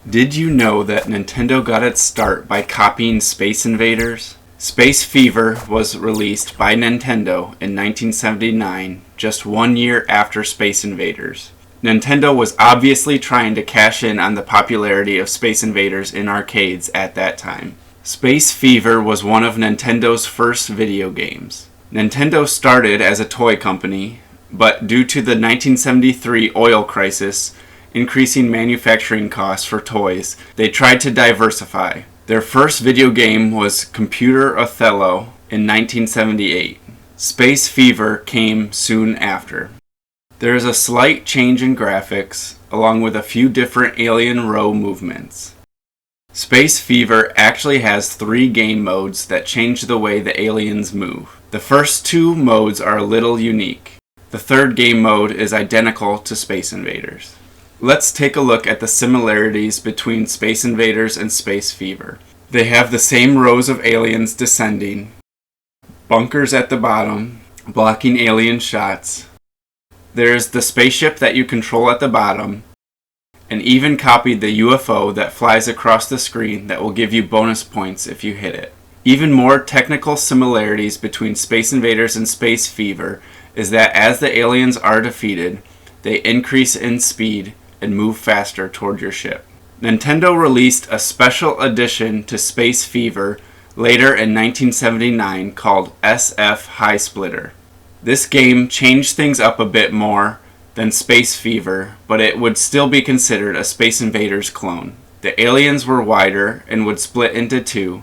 Did you know that Nintendo got its start by copying Space Invaders? Space Fever was released by Nintendo in 1979, just 1 year after Space Invaders. Nintendo was obviously trying to cash in on the popularity of Space Invaders in arcades at that time. Space Fever was one of Nintendo's first video games. Nintendo started as a toy company, but due to the 1973 oil crisis, increasing manufacturing costs for toys, they tried to diversify. Their first video game was Computer Othello in 1978. Space Fever came soon after. There is a slight change in graphics, along with a few different alien row movements. Space Fever actually has 3 game modes that change the way the aliens move. The first 2 modes are a little unique. The third game mode is identical to Space Invaders. Let's take a look at the similarities between Space Invaders and Space Fever. They have the same rows of aliens descending, bunkers at the bottom, blocking alien shots. There is the spaceship that you control at the bottom, and even copied the UFO that flies across the screen that will give you bonus points if you hit it. Even more technical similarities between Space Invaders and Space Fever is that as the aliens are defeated, they increase in speed and move faster toward your ship. Nintendo released a special edition to Space Fever later in 1979 called SF HiSplitter. This game changed things up a bit more than Space Fever, but it would still be considered a Space Invaders clone. The aliens were wider and would split into 2.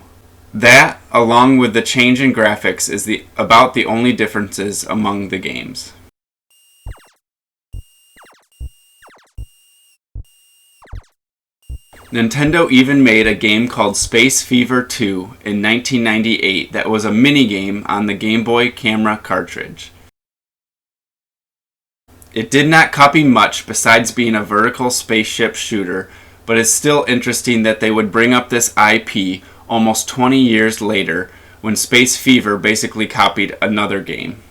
That, along with the change in graphics, is about the only differences among the games. Nintendo even made a game called Space Fever 2 in 1998 that was a minigame on the Game Boy camera cartridge. It did not copy much besides being a vertical spaceship shooter, but it's still interesting that they would bring up this IP almost 20 years later when Space Fever basically copied another game.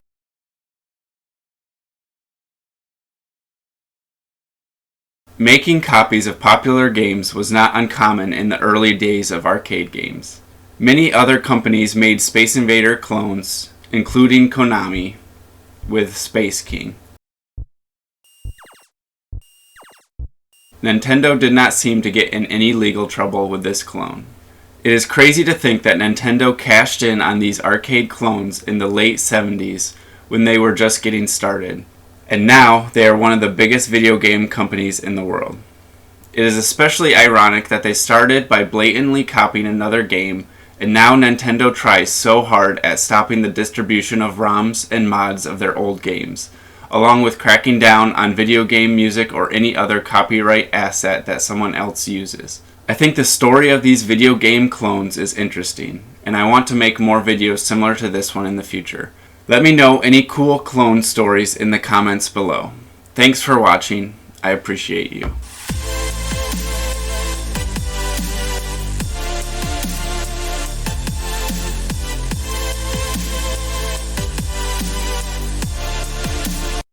Making copies of popular games was not uncommon in the early days of arcade games. Many other companies made Space Invader clones, including Konami, with Space King. Nintendo did not seem to get in any legal trouble with this clone. It is crazy to think that Nintendo cashed in on these arcade clones in the late 70s when they were just getting started. And now they are one of the biggest video game companies in the world. It is especially ironic that they started by blatantly copying another game, and now Nintendo tries so hard at stopping the distribution of ROMs and mods of their old games, along with cracking down on video game music or any other copyright asset that someone else uses. I think the story of these video game clones is interesting, and I want to make more videos similar to this one in the future. Let me know any cool clone stories in the comments below. Thanks for watching. I appreciate you.